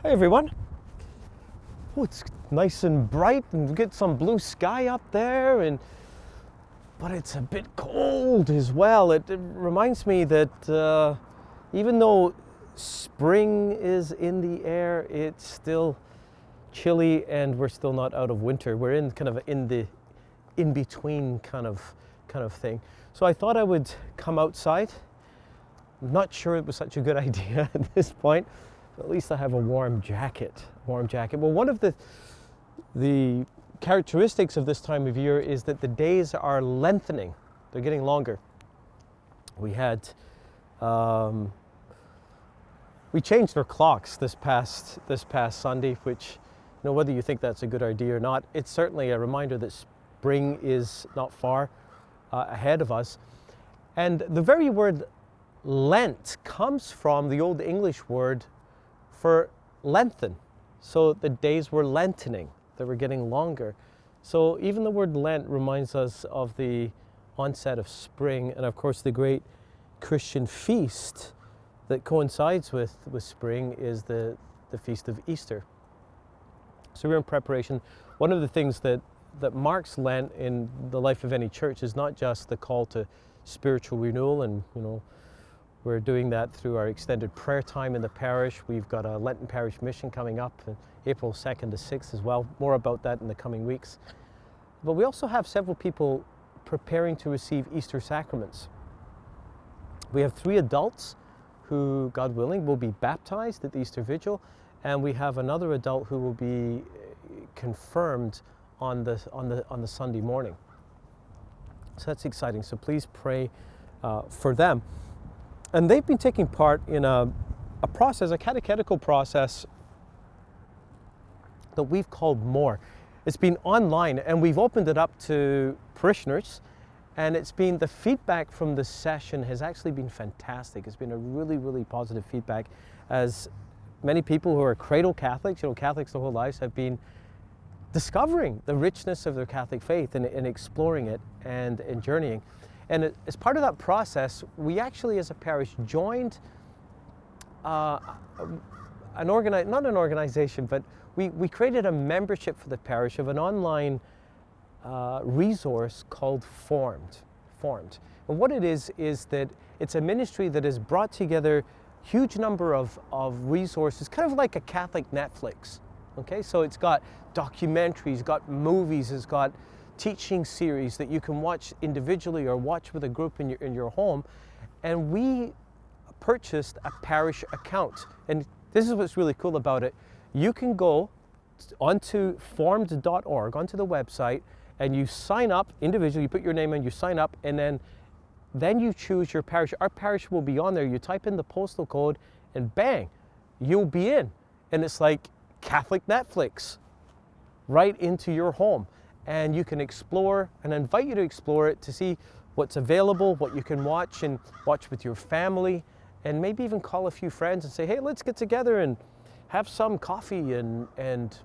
Hey everyone. Oh, it's nice and bright and we get some blue sky up there, but it's a bit cold as well. It reminds me that even though spring is in the air, it's still chilly and we're still not out of winter. We're in kind of the in-between kind of thing. So I thought I would come outside. I'm not sure it was such a good idea at this point. At least I have a warm jacket. Well, one of the characteristics of this time of year is that the days are lengthening. They're getting longer. We had we changed our clocks this past Sunday, which, whether you think that's a good idea or not, it's certainly a reminder that spring is not far ahead of us. And the very word Lent comes from the Old English word for lengthen. So the days were lengthening, they were getting longer. So even the word Lent reminds us of the onset of spring, and of course the great Christian feast that coincides with spring is the feast of Easter. So we're in preparation. One of the things that marks Lent in the life of any church is not just the call to spiritual renewal, and we're doing that through our extended prayer time in the parish. We've got a Lenten parish mission coming up April 2nd to 6th as well. More about that in the coming weeks. But we also have several people preparing to receive Easter sacraments. We have 3 adults who, God willing, will be baptized at the Easter Vigil, and we have another adult who will be confirmed on the Sunday morning. So that's exciting. So please pray for them. And they've been taking part in a process, a catechetical process that we've called MORE. It's been online, and we've opened it up to parishioners, and the feedback from the session has actually been fantastic. It's been a really, really positive feedback, as many people who are cradle Catholics, Catholics their whole lives, have been discovering the richness of their Catholic faith and exploring it and journeying. And as part of that process, we actually, as a parish, joined not an organization, but we created a membership for the parish of an online resource called Formed. And what it is that it's a ministry that has brought together huge number of resources, kind of like a Catholic Netflix. Okay, so it's got documentaries, got movies, it's got teaching series that you can watch individually or watch with a group in your home. And we purchased a parish account. And this is what's really cool about it. You can go onto formed.org, onto the website, and you sign up individually, you put your name in, you sign up, and then you choose your parish. Our parish will be on there. You type in the postal code and bang, you'll be in. And it's like Catholic Netflix right into your home. And you can explore, and I invite you to explore it to see what's available, what you can watch, and watch with your family, and maybe even call a few friends and say, hey, let's get together and have some coffee and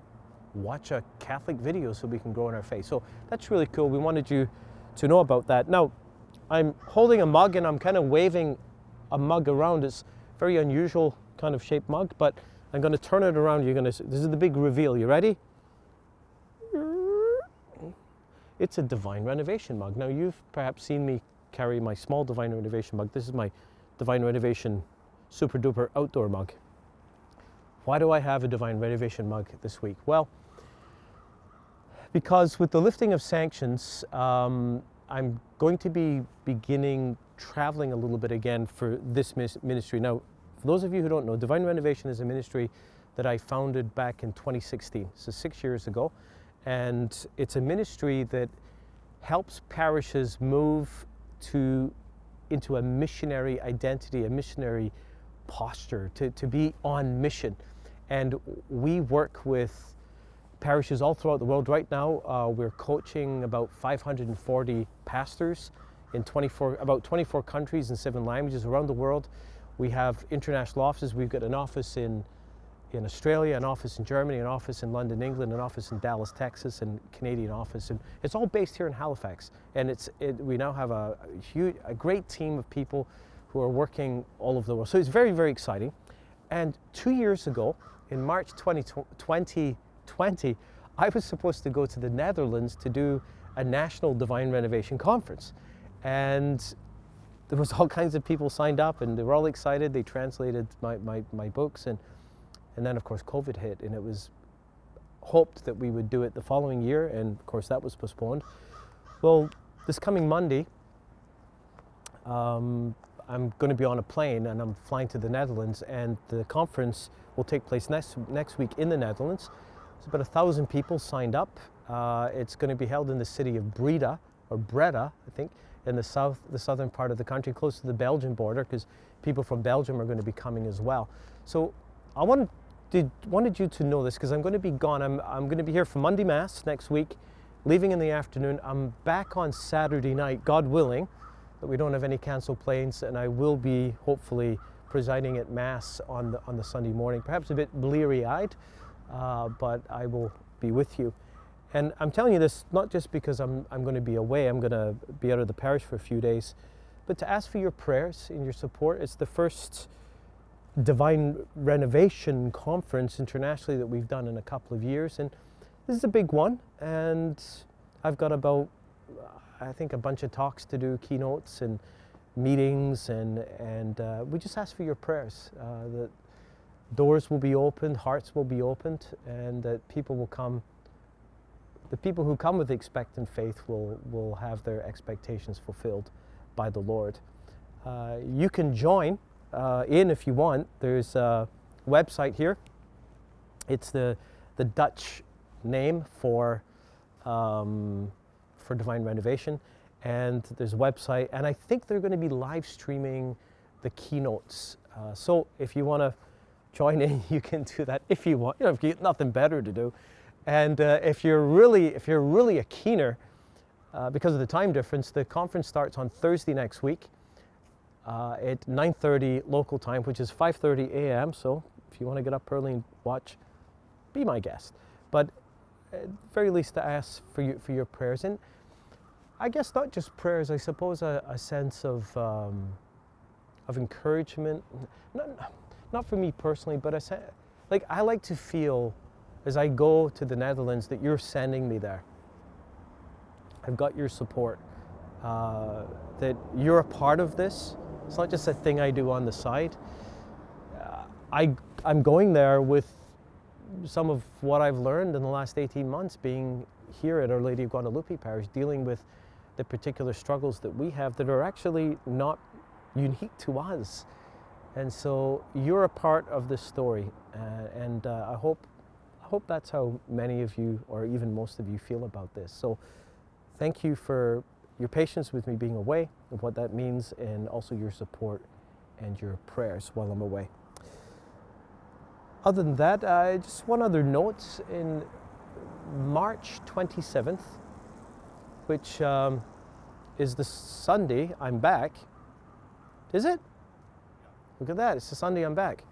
watch a Catholic video so we can grow in our faith. So that's really cool. We wanted you to know about that. Now, I'm holding a mug and I'm kind of waving a mug around. It's a very unusual kind of shaped mug, but I'm going to turn it around. This is the big reveal. You ready? It's a Divine Renovation mug. Now, you've perhaps seen me carry my small Divine Renovation mug. This is my Divine Renovation super duper outdoor mug. Why do I have a Divine Renovation mug this week? Well, because with the lifting of sanctions, I'm going to be beginning traveling a little bit again for this ministry. Now, for those of you who don't know, Divine Renovation is a ministry that I founded back in 2016, so 6 years ago. And it's a ministry that helps parishes move into a missionary identity, a missionary posture, to be on mission. And we work with parishes all throughout the world. Right now, we're coaching about 540 pastors in about 24 countries and 7 languages around the world. We have international offices. We've got an office in Australia, an office in Germany, an office in London, England, an office in Dallas, Texas, and Canadian office. And it's all based here in Halifax. And we now have a great team of people who are working all over the world. So it's very, very exciting. And 2 years ago, in March 2020, I was supposed to go to the Netherlands to do a national Divine Renovation conference. And there was all kinds of people signed up, and they were all excited. They translated my books, and then of course COVID hit, and it was hoped that we would do it the following year, and of course that was postponed. Well, this coming Monday, I'm going to be on a plane, and I'm flying to the Netherlands, and the conference will take place next week in the Netherlands. There's about 1,000 people signed up. It's going to be held in the city of Breda, I think, in the southern part of the country, close to the Belgian border, because people from Belgium are going to be coming as well. So I wanted you to know this, because I'm going to be gone. I'm going to be here for Monday Mass next week, leaving in the afternoon. I'm back on Saturday night, God willing, that we don't have any canceled planes, and I will be hopefully presiding at Mass on the Sunday morning, perhaps a bit bleary-eyed, but I will be with you. And I'm telling you this not just because I'm going to be away, I'm going to be out of the parish for a few days, but to ask for your prayers and your support. It's the first Divine Renovation conference internationally that we've done in a couple of years, and this is a big one, and I've got about, I think, a bunch of talks to do, keynotes and meetings, and we just ask for your prayers, that doors will be opened, hearts will be opened, and that people will come. The people who come with expectant faith will have their expectations fulfilled by the Lord. You can join in if you want. There's a website here. It's the Dutch name for Divine Renovation, and there's a website, and I think they're going to be live streaming the keynotes. So if you want to join in, you can do that if you want. If you get nothing better to do. And if you're really a keener, because of the time difference, the conference starts on Thursday next week at 9:30 local time, which is 5:30 a.m. So if you want to get up early and watch, be my guest. But at the very least, to ask for your prayers, and I guess not just prayers. I suppose a sense of encouragement. Not for me personally, but I like to feel, as I go to the Netherlands, that you're sending me there. I've got your support, that you're a part of this. It's not just a thing I do on the side. I'm going there with some of what I've learned in the last 18 months being here at Our Lady of Guadalupe Parish, dealing with the particular struggles that we have that are actually not unique to us. And so you're a part of this story, and I hope that's how many of you, or even most of you, feel about this. So thank you for your patience with me being away, and what that means, and also your support and your prayers while I'm away. Other than that, just one other note. In March 27th, which is the Sunday I'm back. Is it? Look at that, it's the Sunday I'm back.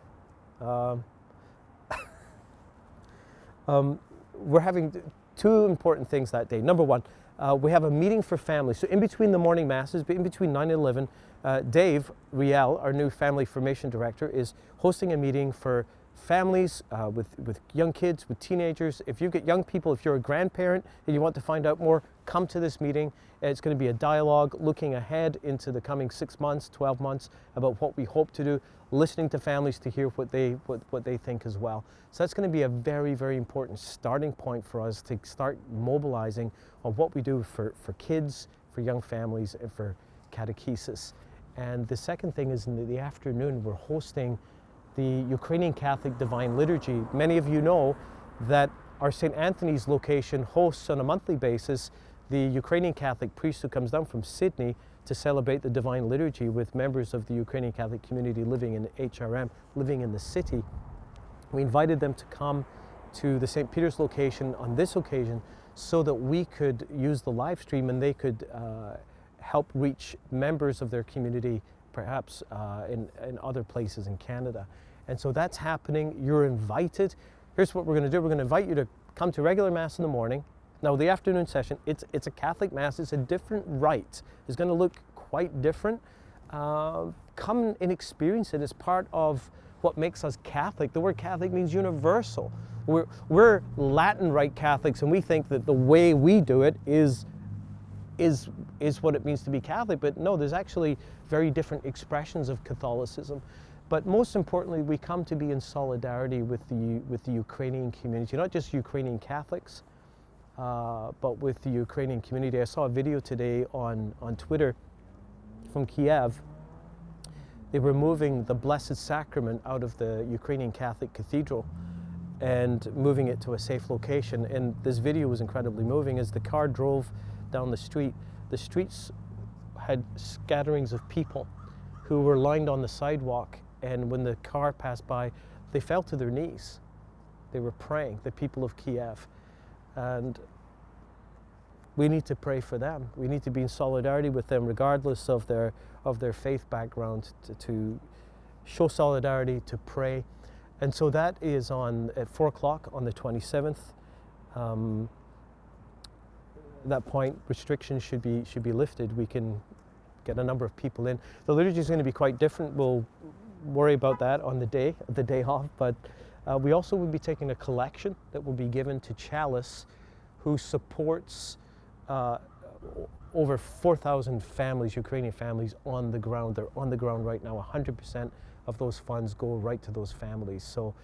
We're having two important things that day. Number one, we have a meeting for families. So in between the morning masses, in between 9 and 11, Dave Riel, our new family formation director, is hosting a meeting for families with young kids, with teenagers. If you've got young people, if you're a grandparent and you want to find out more, come to this meeting. It's going to be a dialogue looking ahead into the coming 6 months, 12 months, about what we hope to do, listening to families to hear what they think as well. So that's going to be a very, very important starting point for us to start mobilizing on what we do for kids, for young families, and for catechesis. And the second thing is, in the afternoon, we're hosting the Ukrainian Catholic Divine Liturgy. Many of you know that our St. Anthony's location hosts on a monthly basis the Ukrainian Catholic priest who comes down from Sydney to celebrate the Divine Liturgy with members of the Ukrainian Catholic community living in HRM, living in the city. We invited them to come to the St. Peter's location on this occasion so that we could use the live stream and they could help reach members of their community, perhaps in other places in Canada. And so that's happening. You're invited. Here's what we're going to do. We're going to invite you to come to regular Mass in the morning. Now, the afternoon session, it's a Catholic Mass. It's a different rite. It's going to look quite different. Come and experience it as part of what makes us Catholic. The word Catholic means universal. We're Latin Rite Catholics, and we think that the way we do it is what it means to be Catholic. But no, there's actually very different expressions of Catholicism. But most importantly, we come to be in solidarity with the Ukrainian community, not just Ukrainian Catholics, but with the Ukrainian community. I saw a video today on Twitter from Kiev. They were moving the Blessed Sacrament out of the Ukrainian Catholic Cathedral and moving it to a safe location. And this video was incredibly moving. As the car drove down the streets had scatterings of people who were lined on the sidewalk, and when the car passed by, they fell to their knees. They were praying, the people of Kiev. And we need to pray for them. We need to be in solidarity with them regardless of their faith background, to show solidarity, to pray. And so that is at 4 o'clock on the 27th. At that point, restrictions should be lifted. We can get a number of people in. The liturgy is going to be quite different. We'll worry about that on the day off, but we also will be taking a collection that will be given to Chalice, who supports over 4,000 families, Ukrainian families, on the ground. They're on the ground right now. 100% of those funds go right to those families. So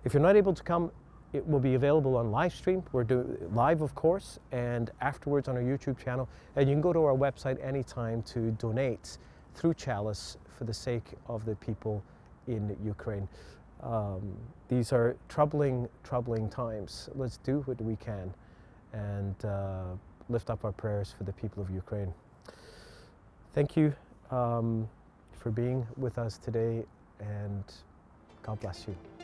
if you're not able to come, it will be available on live stream. We're doing live, of course, and afterwards on our YouTube channel. And you can go to our website anytime to donate through Chalice for the sake of the people in Ukraine. These are troubling times. Let's do what we can and lift up our prayers for the people of Ukraine. Thank you for being with us today, and God bless you.